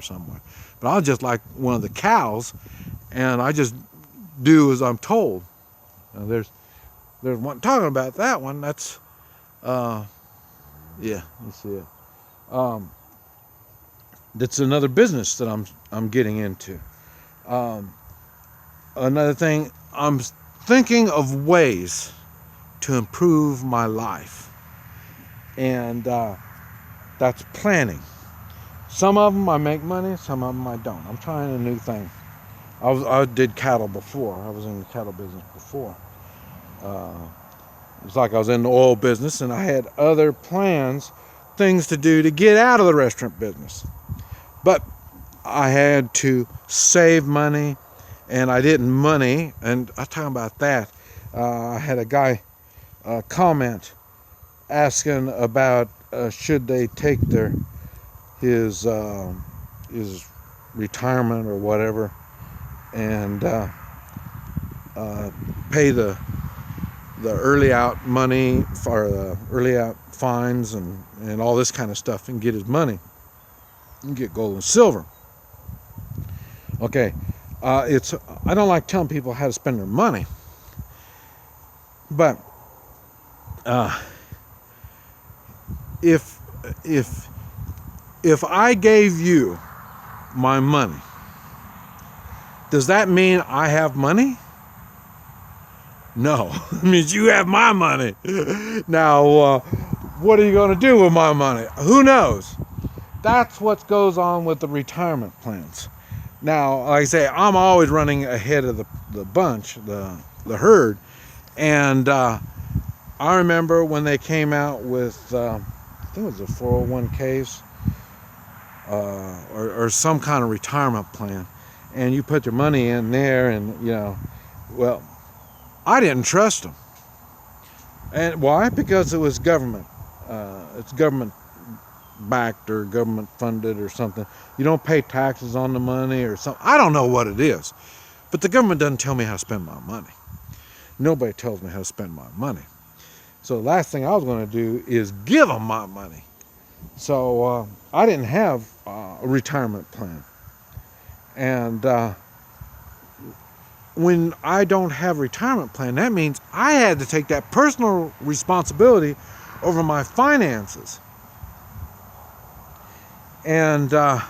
somewhere. But I'll just like one of the cows, and I just do as I'm told. Now there's one talking about that one. That's yeah, you see it. That's another business that I'm getting into. Another thing, I'm thinking of ways to improve my life, and that's planning. Some of them I make money, some of them I don't. I'm trying a new thing. I did cattle before. I was in the cattle business before. It's like I was in the oil business, and I had other plans, things to do to get out of the restaurant business. But I had to save money, and I didn't money, and I'll talk about that. I had a guy comment asking about should they take his retirement or whatever, and pay the early out money for the early out fines and all this kind of stuff, and get his money and get gold and silver. Okay, I don't like telling people how to spend their money, but if I gave you my money, does that mean I have money? No, it means you have my money. Now, what are you going to do with my money? Who knows? That's what goes on with the retirement plans. Now, like I say, I'm always running ahead of the bunch, the herd. And I remember when they came out with, I think it was the 401ks or some kind of retirement plan. And you put your money in there, and, well, I didn't trust them. And why? Because it was government. It's government backed or government funded or something. You don't pay taxes on the money or something. I don't know what it is. But the government doesn't tell me how to spend my money. Nobody tells me how to spend my money. So the last thing I was going to do is give them my money. So I didn't have a retirement plan. And when I don't have a retirement plan, that means I had to take that personal responsibility over my finances. And I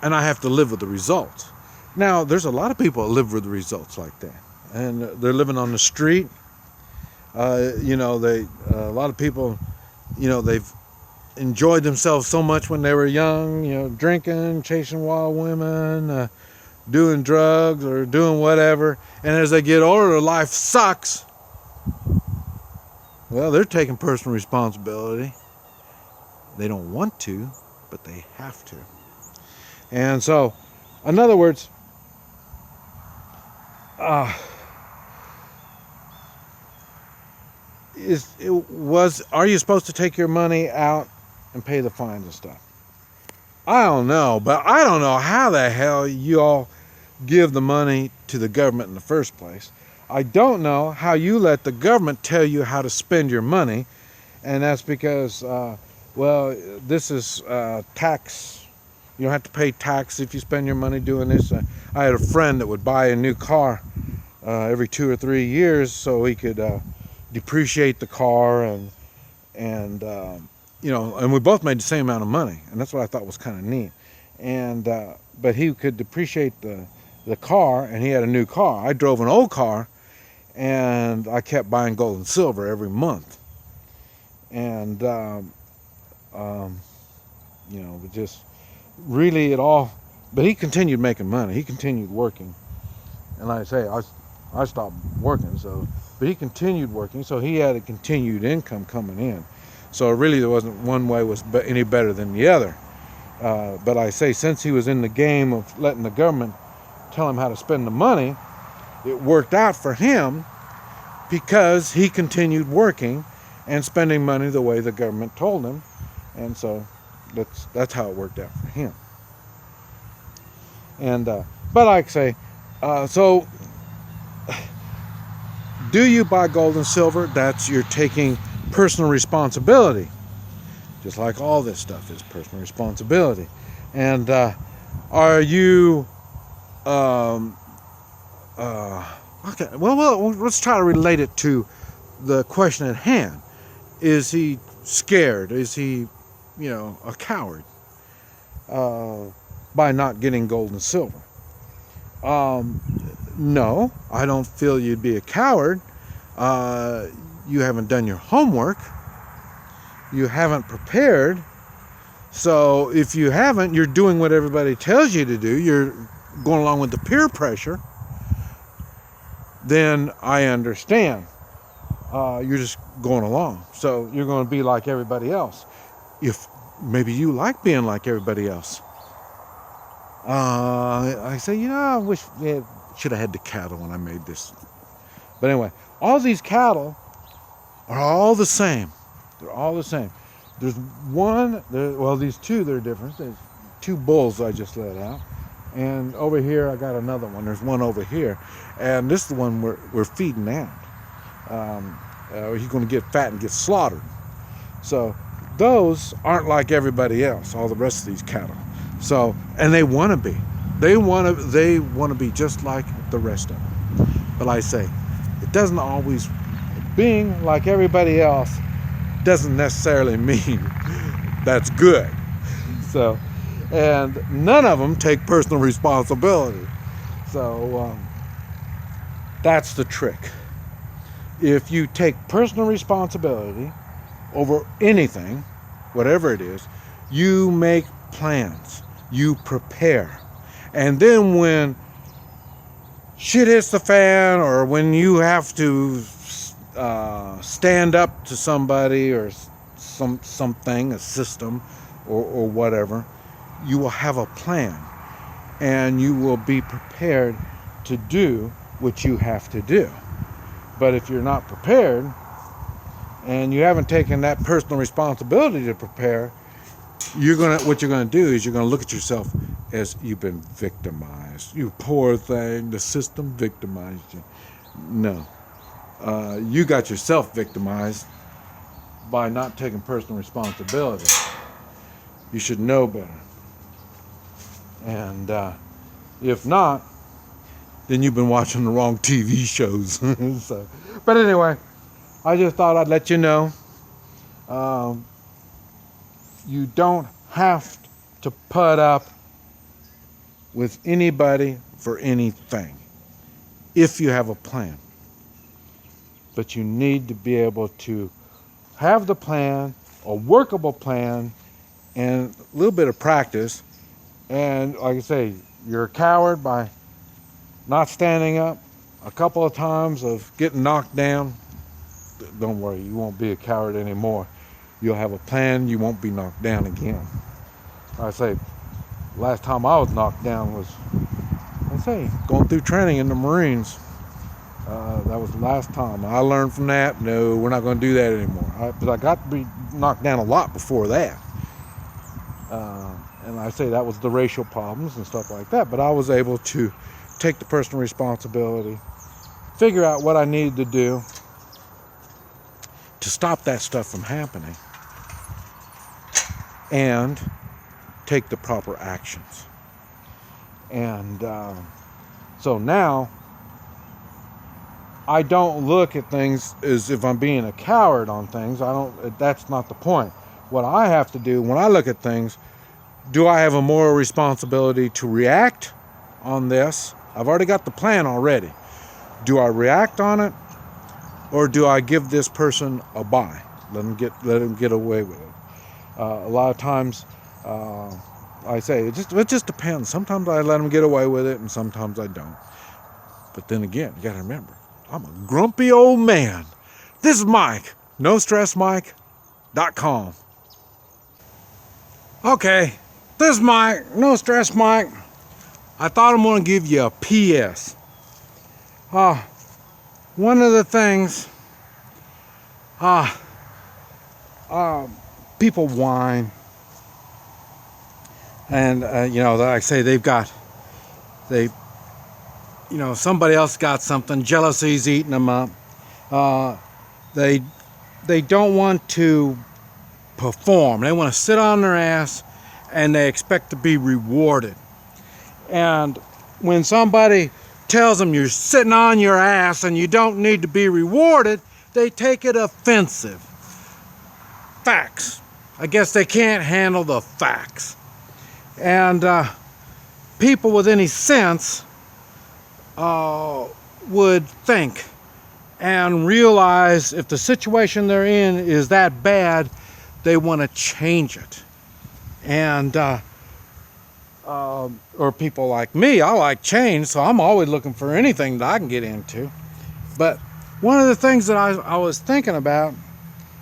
have to live with the results. Now, there's a lot of people that live with the results like that. And they're living on the street. A lot of people, they've enjoyed themselves so much when they were young, drinking, chasing wild women, doing drugs or doing whatever. And as they get older, their life sucks. Well, they're taking personal responsibility. They don't want to, but they have to. And so, in other words, are you supposed to take your money out and pay the fines and stuff? I don't know, but I don't know how the hell you all give the money to the government in the first place. I don't know how you let the government tell you how to spend your money, and that's because, this is tax. You don't have to pay tax if you spend your money doing this. I had a friend that would buy a new car every 2 or 3 years so he could depreciate the car, and we both made the same amount of money, and that's what I thought was kind of neat. And but he could depreciate the car, and he had a new car. I drove an old car, and I kept buying gold and silver every month, and just really it all. But he continued making money. He continued working, and like I say, I stopped working, but he continued working, so he had a continued income coming in. So really there wasn't one way was any better than the other. But I say, since he was in the game of letting the government tell him how to spend the money, it worked out for him because he continued working and spending money the way the government told him. And so that's how it worked out for him. And but like I say, so do you buy gold and silver? You're taking personal responsibility. Just like all this stuff is personal responsibility. And are you okay, well, let's try to relate it to the question at hand. Is he scared? Is he, a coward by not getting gold and silver? No, I don't feel you'd be a coward. You haven't done your homework. You haven't prepared. So if you haven't, you're doing what everybody tells you to do. You're going along with the peer pressure. Then I understand. You're just going along. So you're going to be like everybody else. If maybe you like being like everybody else. I say, I wish should have had the cattle when I made this. But anyway, all these cattle are all the same. They're all the same. There's one, these two, they're different. There's two bulls I just let out. And over here, I got another one. There's one over here. And this is the one we're feeding out. He's going to get fat and get slaughtered. So those aren't like everybody else, all the rest of these cattle. So, and they want to be. They want to be just like the rest of them. But I say, it doesn't always, being like everybody else doesn't necessarily mean that's good. So, and none of them take personal responsibility. So that's the trick. If you take personal responsibility over anything, whatever it is, you make plans, you prepare. And then when shit hits the fan, or when you have to stand up to somebody or something, a system or whatever, you will have a plan and you will be prepared to do what you have to do. But if you're not prepared and you haven't taken that personal responsibility to prepare, what you're gonna do is you're gonna look at yourself as you've been victimized. You poor thing, the system victimized you. No, you got yourself victimized by not taking personal responsibility. You should know better. And if not, then you've been watching the wrong TV shows. So, but anyway, I just thought I'd let you know. You don't have to put up with anybody for anything if you have a plan. But you need to be able to have the plan, a workable plan, and a little bit of practice. And like I say, you're a coward by not standing up, a couple of times of getting knocked down. Don't worry, you won't be a coward anymore. You'll have a plan, you won't be knocked down again. I say, last time I was knocked down was, going through training in the Marines. That was the last time. I learned from that. No, we're not going to do that anymore. But I got to be knocked down a lot before that. And I say that was the racial problems and stuff like that. But I was able to take the personal responsibility, figure out what I needed to do to stop that stuff from happening, and take the proper actions. And so now I don't look at things as if I'm being a coward on things. That's not the point. What I have to do when I look at things, do I have a moral responsibility to react on this? I've already got the plan already. Do I react on it, or do I give this person a bye? Let him get away with it. A lot of times, I say it just depends. Sometimes I let them get away with it, and sometimes I don't. But then again, you got to remember, I'm a grumpy old man. This is Mike, NoStressMike.com. Okay, this is Mike, NoStressMike. I thought I'm going to give you a PS. One of the things, people whine, and like I say, somebody else got something. Jealousy's eating them up. They don't want to perform. They want to sit on their ass and they expect to be rewarded. And when somebody tells them you're sitting on your ass and you don't need to be rewarded, they take it offensive. Facts. I guess they can't handle the facts. And people with any sense would think and realize if the situation they're in is that bad, they want to change it. And or people like me, I like change, so I'm always looking for anything that I can get into. But one of the things that I was thinking about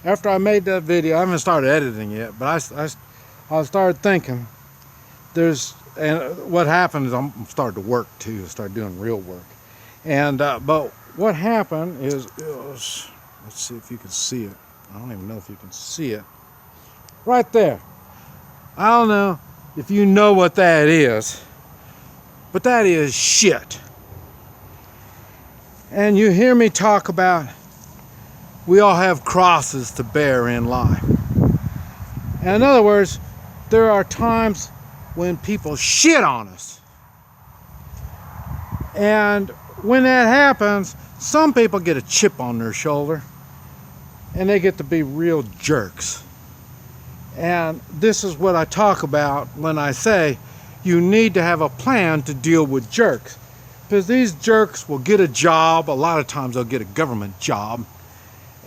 after I made that video, I haven't started editing yet, but I started thinking, and what happened is I'm starting to work too, I started doing real work. And but what happened is, let's see if you can see it. I don't even know if you can see it. Right there. I don't know if you know what that is, but that is shit. And you hear me talk about we all have crosses to bear in life. And in other words, there are times when people shit on us. And when that happens, some people get a chip on their shoulder and they get to be real jerks. And this is what I talk about when I say you need to have a plan to deal with jerks. Because these jerks will get a job, a lot of times they'll get a government job,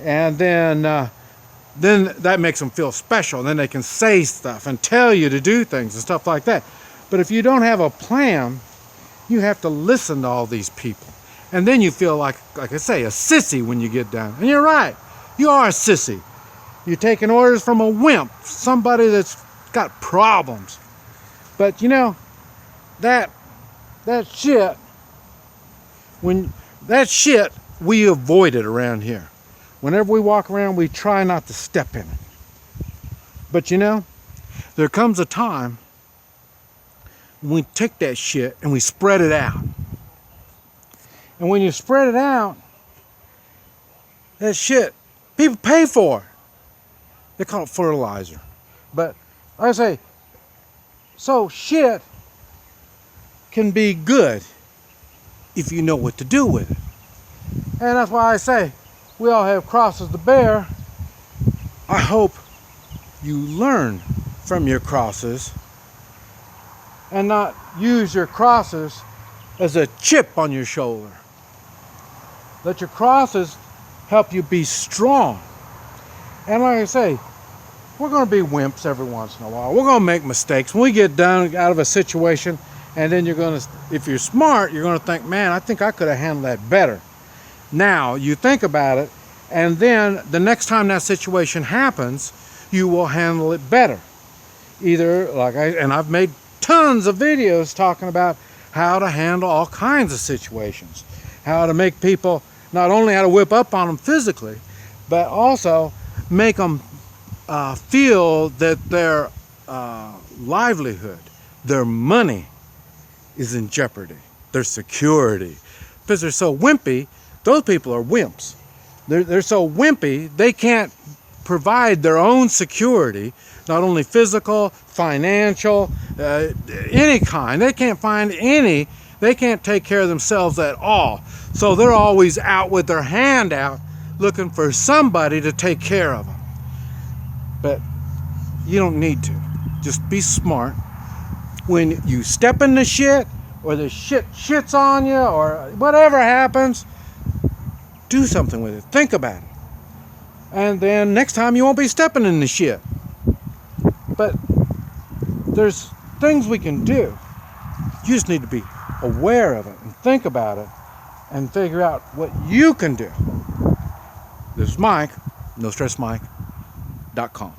and then that makes them feel special. Then they can say stuff and tell you to do things and stuff like that. But if you don't have a plan, you have to listen to all these people. And then you feel like I say, a sissy when you get down. And you're right, you are a sissy. You're taking orders from a wimp, somebody that's got problems. But you know, that shit, we avoid it around here. Whenever we walk around, we try not to step in it. But you know, there comes a time when we take that shit and we spread it out. And when you spread it out, that shit, people pay for it. They call it fertilizer. But like I say, so shit can be good if you know what to do with it. And that's why I say we all have crosses to bear. I hope you learn from your crosses and not use your crosses as a chip on your shoulder. Let your crosses help you be strong. And like I say, we're going to be wimps every once in a while. We're going to make mistakes. When we get down out of a situation, and then you're going to, if you're smart, you're going to think, man, I think I could have handled that better. Now, you think about it, and then the next time that situation happens, you will handle it better. Either, and I've made tons of videos talking about how to handle all kinds of situations. How to make people, not only how to whip up on them physically, but also make them feel that their livelihood, their money is in jeopardy, their security. Because they're so wimpy, those people are wimps. They're so wimpy, they can't provide their own security, not only physical, financial, any kind. They can't find any, they can't take care of themselves at all. So they're always out with their hand out looking for somebody to take care of them. But you don't need to. Just be smart. When you step in the shit, or the shits on you, or whatever happens, do something with it. Think about it. And then next time you won't be stepping in the shit. But there's things we can do. You just need to be aware of it and think about it and figure out what you can do. This is Mike, NoStressMike.com.